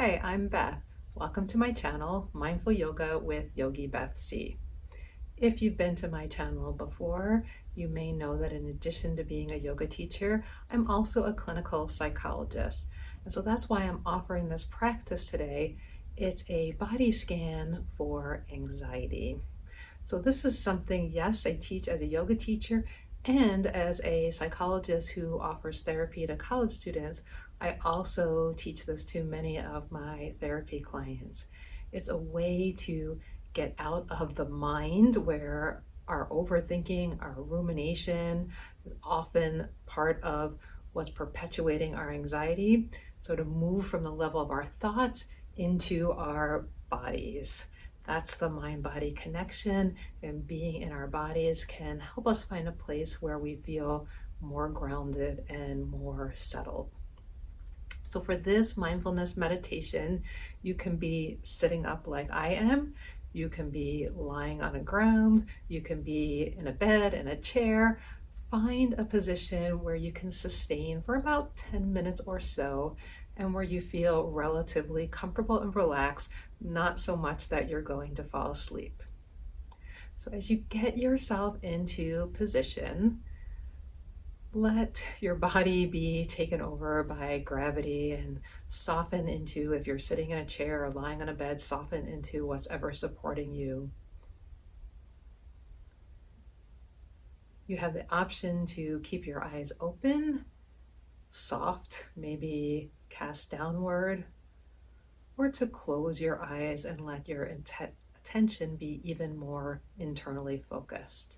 Hi, I'm Beth. Welcome to my channel, Mindful Yoga with Yogi Beth C. If you've been to my channel before, you may know that in addition to being a yoga teacher, I'm also a clinical psychologist. And so that's why I'm offering this practice today. It's a body scan for anxiety. So this is something, yes, I teach as a yoga teacher and as a psychologist who offers therapy to college students. I also teach this to many of my therapy clients. It's a way to get out of the mind where our overthinking, our rumination is often part of what's perpetuating our anxiety. So to move from the level of our thoughts into our bodies. That's the mind-body connection, and being in our bodies can help us find a place where we feel more grounded and more settled. So for this mindfulness meditation, you can be sitting up like I am. You can be lying on the ground. You can be in a bed, in a chair. Find a position where you can sustain for about 10 minutes or so and where you feel relatively comfortable and relaxed, not so much that you're going to fall asleep. So as you get yourself into position, let your body be taken over by gravity and soften into, if you're sitting in a chair or lying on a bed, soften into what's ever supporting you. You have the option to keep your eyes open, soft, maybe cast downward, or to close your eyes and let your attention be even more internally focused.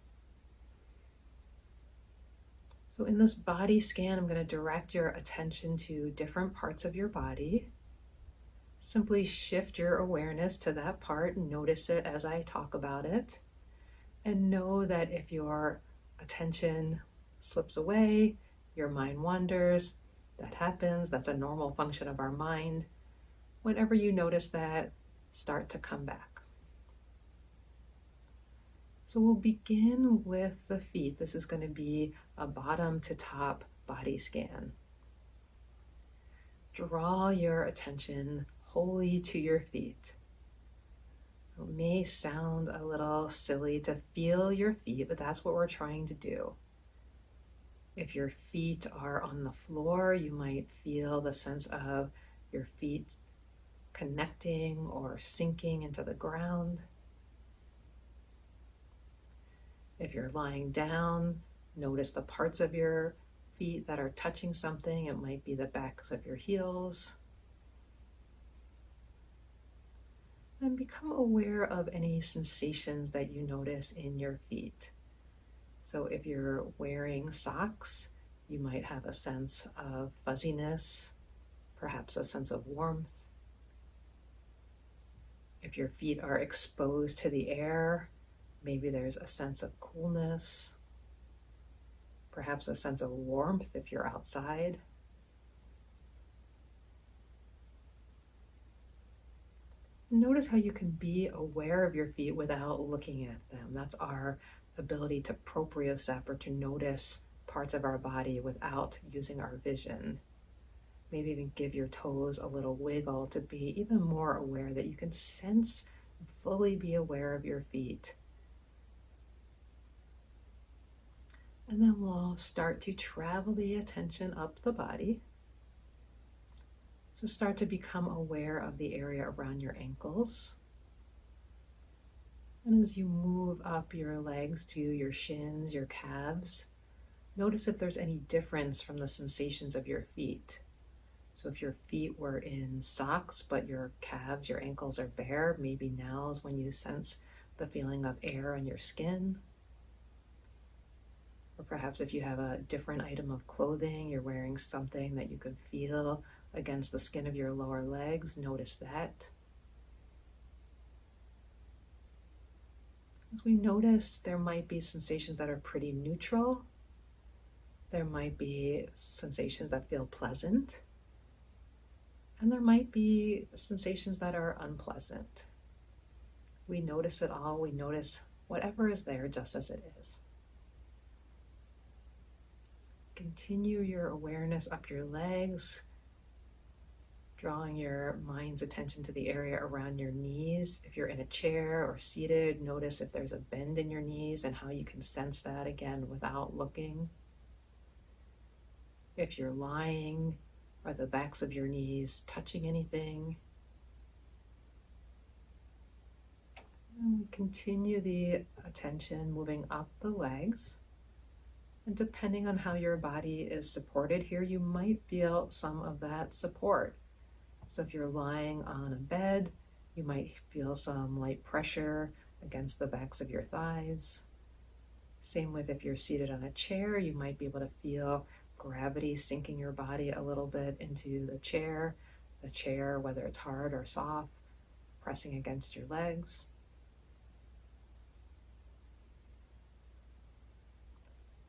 So in this body scan, I'm going to direct your attention to different parts of your body. Simply shift your awareness to that part and notice it as I talk about it. And know that if your attention slips away, your mind wanders, that happens. That's a normal function of our mind. Whenever you notice that, start to come back. So we'll begin with the feet. This is going to be a bottom to top body scan. Draw your attention wholly to your feet. It may sound a little silly to feel your feet, but that's what we're trying to do. If your feet are on the floor, you might feel the sense of your feet connecting or sinking into the ground. If you're lying down, notice the parts of your feet that are touching something. It might be the backs of your heels. And become aware of any sensations that you notice in your feet. So if you're wearing socks, you might have a sense of fuzziness, perhaps a sense of warmth. If your feet are exposed to the air, maybe there's a sense of coolness, perhaps a sense of warmth if you're outside. Notice how you can be aware of your feet without looking at them. That's our ability to proprioception, or to notice parts of our body without using our vision. Maybe even give your toes a little wiggle to be even more aware that you can sense and fully be aware of your feet. And then we'll start to travel the attention up the body. So start to become aware of the area around your ankles. And as you move up your legs to your shins, your calves, notice if there's any difference from the sensations of your feet. So if your feet were in socks, but your calves, your ankles are bare, maybe now is when you sense the feeling of air on your skin. Or perhaps if you have a different item of clothing, you're wearing something that you can feel against the skin of your lower legs, notice that. As we notice, there might be sensations that are pretty neutral. There might be sensations that feel pleasant. And there might be sensations that are unpleasant. We notice it all. We notice whatever is there just as it is. Continue your awareness up your legs. Drawing your mind's attention to the area around your knees. If you're in a chair or seated, notice if there's a bend in your knees and how you can sense that again without looking. If you're lying, are the backs of your knees touching anything? And continue the attention moving up the legs. And depending on how your body is supported here, you might feel some of that support. So if you're lying on a bed, you might feel some light pressure against the backs of your thighs. Same with if you're seated on a chair, you might be able to feel gravity sinking your body a little bit into the chair, whether it's hard or soft, pressing against your legs.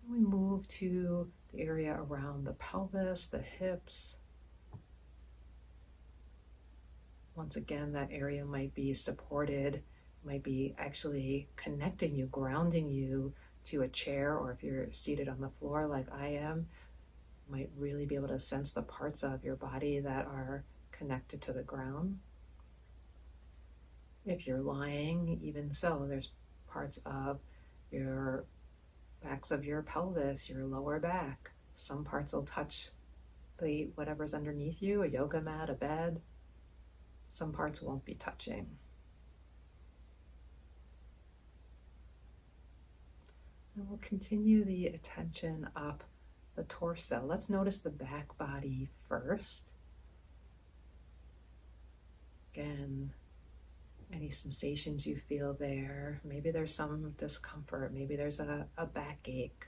We move to the area around the pelvis, the hips. Once again, that area might be supported, might be actually connecting you, grounding you to a chair, or if you're seated on the floor like I am, you might really be able to sense the parts of your body that are connected to the ground. If you're lying, even so, there's parts of your backs of your pelvis, your lower back. Some parts will touch the whatever's underneath you, a yoga mat, a bed. Some parts won't be touching. And we'll continue the attention up the torso. Let's notice the back body first. Again, any sensations you feel there. Maybe there's some discomfort. Maybe there's a backache.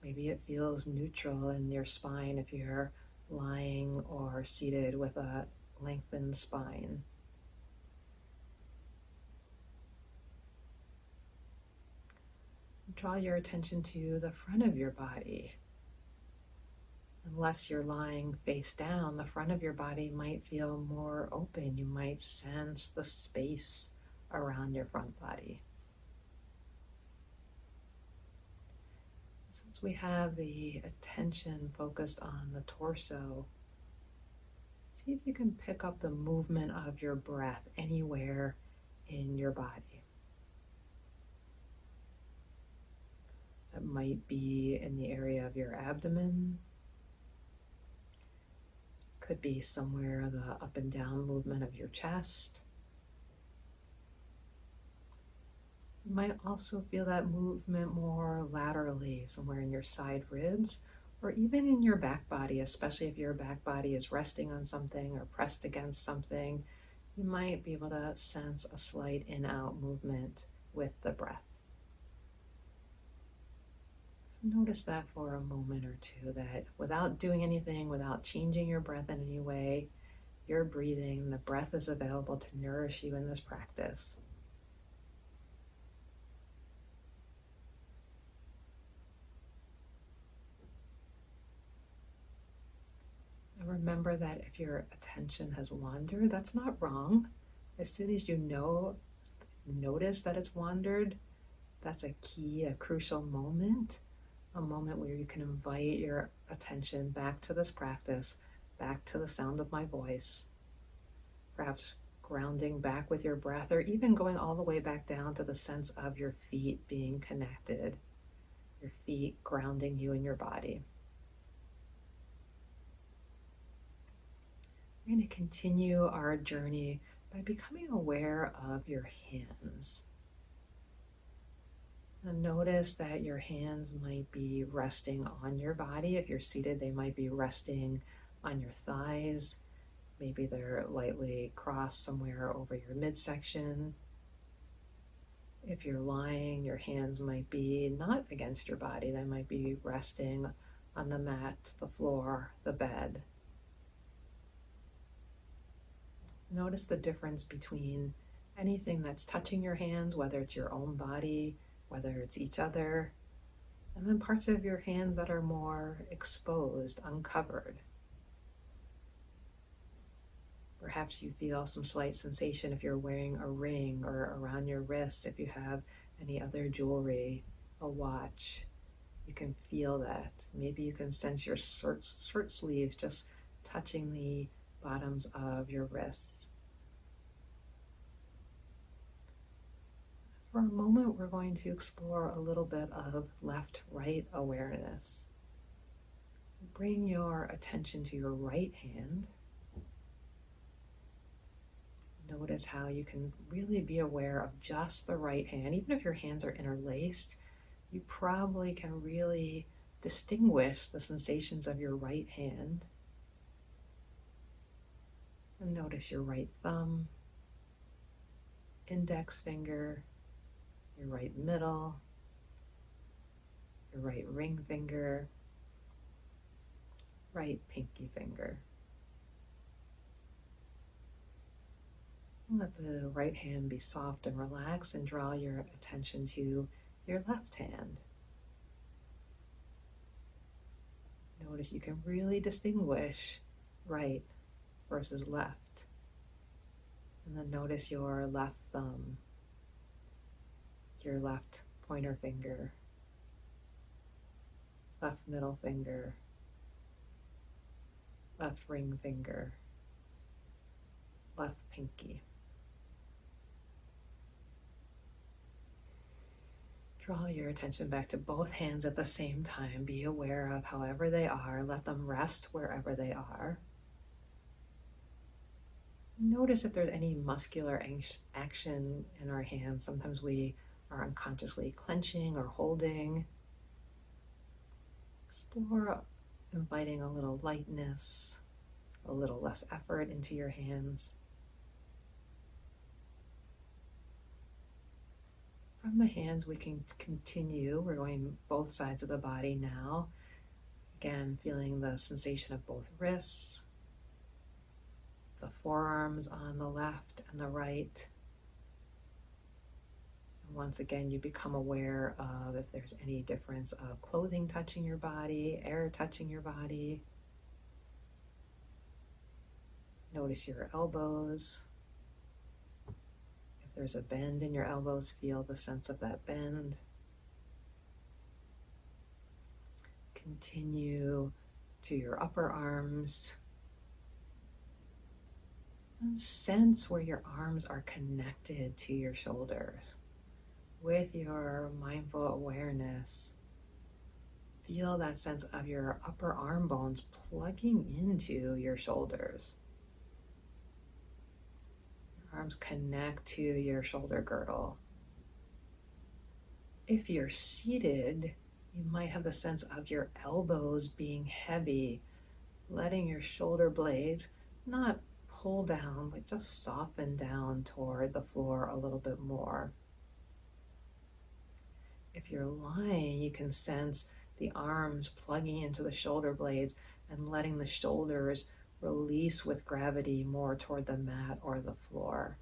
Maybe it feels neutral in your spine if you're lying or seated with a lengthened spine. Draw your attention to the front of your body. Unless you're lying face down, the front of your body might feel more open. You might sense the space around your front body. Since we have the attention focused on the torso, see if you can pick up the movement of your breath anywhere in your body. That might be in the area of your abdomen. Could be somewhere the up and down movement of your chest. You might also feel that movement more laterally, somewhere in your side ribs, or even in your back body, especially if your back body is resting on something or pressed against something. You might be able to sense a slight in-out movement with the breath. So notice that for a moment or two, that without doing anything, without changing your breath in any way, you're breathing. The breath is available to nourish you in this practice. And remember that if your attention has wandered, that's not wrong. As soon as you notice that it's wandered, that's a key, a crucial moment. A moment where you can invite your attention back to this practice, back to the sound of my voice, perhaps grounding back with your breath, or even going all the way back down to the sense of your feet being connected, your feet grounding you in your body. We're going to continue our journey by becoming aware of your hands. And notice that your hands might be resting on your body. If you're seated, they might be resting on your thighs. Maybe they're lightly crossed somewhere over your midsection. If you're lying, your hands might be not against your body. They might be resting on the mat, the floor, the bed. Notice the difference between anything that's touching your hands, whether it's your own body, whether it's each other, and then parts of your hands that are more exposed, uncovered. Perhaps you feel some slight sensation if you're wearing a ring, or around your wrists if you have any other jewelry, a watch. You can feel that. Maybe you can sense your shirt sleeves just touching the bottoms of your wrists. For a moment, we're going to explore a little bit of left-right awareness. Bring your attention to your right hand. Notice how you can really be aware of just the right hand. Even if your hands are interlaced, you probably can really distinguish the sensations of your right hand. And notice your right thumb, index finger, your right middle, your right ring finger, right pinky finger. Let the right hand be soft and relaxed, and draw your attention to your left hand. Notice you can really distinguish right versus left. And then notice your left thumb, your left pointer finger, left middle finger, left ring finger, left pinky. Draw your attention back to both hands at the same time. Be aware of however they are. Let them rest wherever they are. Notice if there's any muscular action in our hands. Sometimes we are unconsciously clenching or holding. Explore inviting a little lightness, a little less effort into your hands. From the hands, we can continue. We're going both sides of the body now. Again, feeling the sensation of both wrists, the forearms on the left and the right. And once again, you become aware of if there's any difference of clothing touching your body, air touching your body. Notice your elbows. If there's a bend in your elbows, feel the sense of that bend. Continue to your upper arms. And sense where your arms are connected to your shoulders. With your mindful awareness, feel that sense of your upper arm bones plugging into your shoulders. Your arms connect to your shoulder girdle. If you're seated, you might have the sense of your elbows being heavy, letting your shoulder blades not pull down, but just soften down toward the floor a little bit more. If you're lying, you can sense the arms plugging into the shoulder blades and letting the shoulders release with gravity more toward the mat or the floor.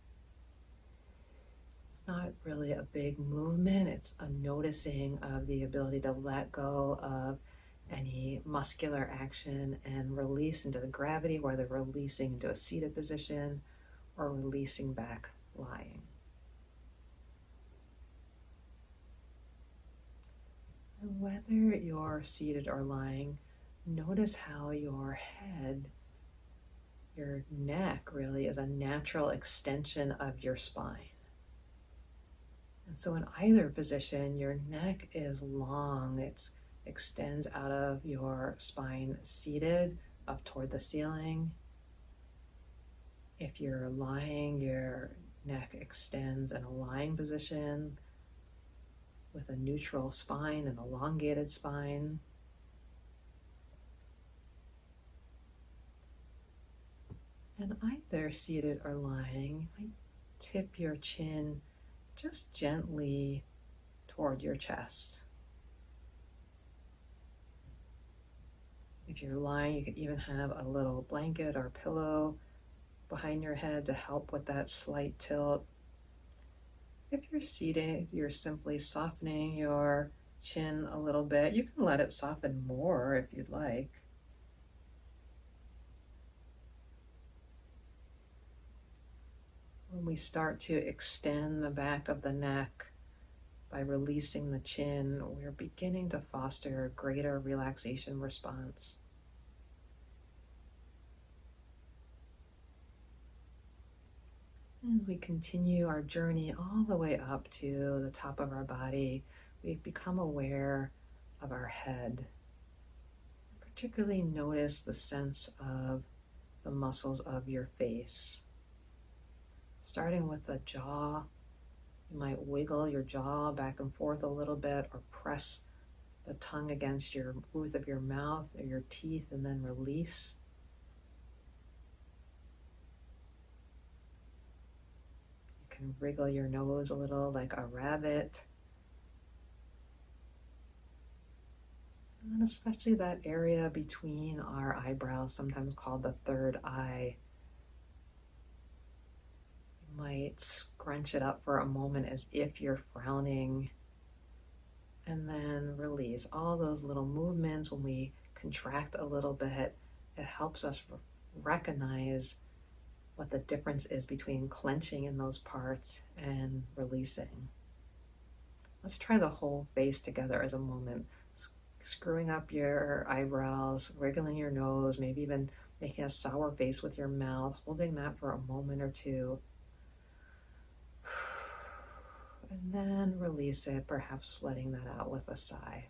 It's not really a big movement, it's a noticing of the ability to let go of any muscular action and release into the gravity, whether releasing into a seated position or releasing back lying. And whether you're seated or lying, notice how your head, your neck really is a natural extension of your spine. And so in either position, your neck is long. It extends out of your spine seated up toward the ceiling. If you're lying, your neck extends in a lying position with a neutral spine, an elongated spine. And either seated or lying, you might tip your chin just gently toward your chest. If you're lying, you could even have a little blanket or pillow behind your head to help with that slight tilt. If you're seated, you're simply softening your chin a little bit. You can let it soften more if you'd like. When we start to extend the back of the neck, By releasing the chin, we're beginning to foster a greater relaxation response. As we continue our journey all the way up to the top of our body, we become aware of our head. Particularly notice the sense of the muscles of your face. Starting with the jaw, you might wiggle your jaw back and forth a little bit or press the tongue against your roof of your mouth or your teeth and then release. You can wriggle your nose a little like a rabbit. And especially that area between our eyebrows, sometimes called the third eye. You might scrunch it up for a moment as if you're frowning, and then release. All those little movements, when we contract a little bit, it helps us recognize what the difference is between clenching in those parts and releasing. Let's try the whole face together as a moment. Screwing up your eyebrows, wriggling your nose, maybe even making a sour face with your mouth, holding that for a moment or two. And then release it, perhaps letting that out with a sigh.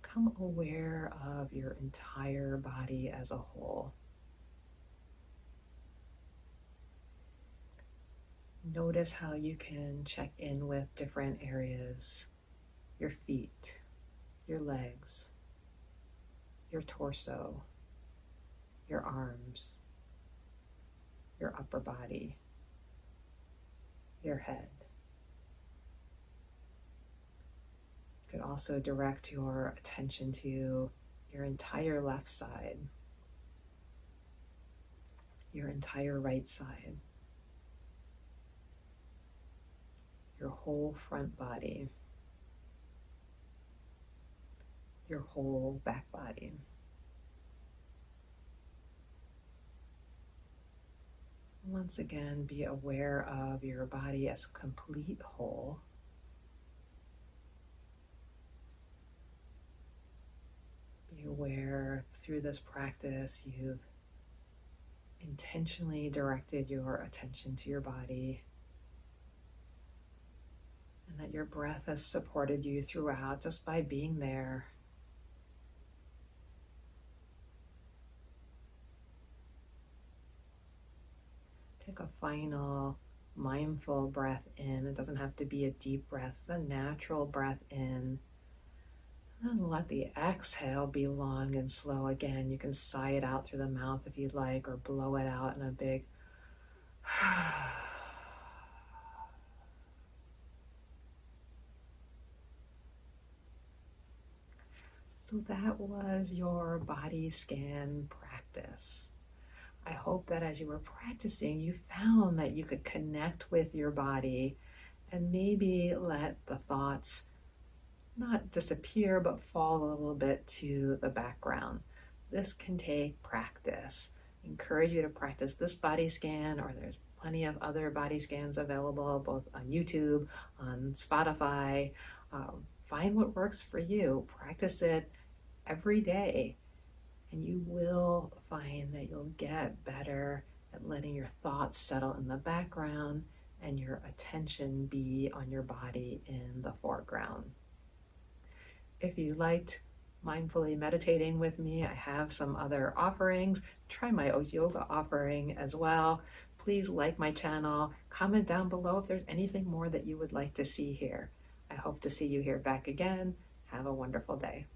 Become aware of your entire body as a whole. Notice how you can check in with different areas, your feet, your legs, your torso, your arms, your upper body, your head. You could also direct your attention to your entire left side, your entire right side, your whole front body, your whole back body. Once again, be aware of your body as a complete whole. Be aware through this practice you've intentionally directed your attention to your body, and that your breath has supported you throughout just by being there. Take a final mindful breath in. It doesn't have to be a deep breath, it's a natural breath in. And let the exhale be long and slow again. You can sigh it out through the mouth if you'd like, or blow it out in a big So that was your body scan practice. I hope that as you were practicing, you found that you could connect with your body and maybe let the thoughts not disappear, but fall a little bit to the background. This can take practice. I encourage you to practice this body scan, or there's plenty of other body scans available, both on YouTube, on Spotify. Find what works for you. Practice it every day, and you will find that you'll get better at letting your thoughts settle in the background and your attention be on your body in the foreground. If you liked mindfully meditating with me, I have some other offerings. Try my yoga offering as well. Please like my channel. Comment down below if there's anything more that you would like to see here. I hope to see you here back again. Have a wonderful day.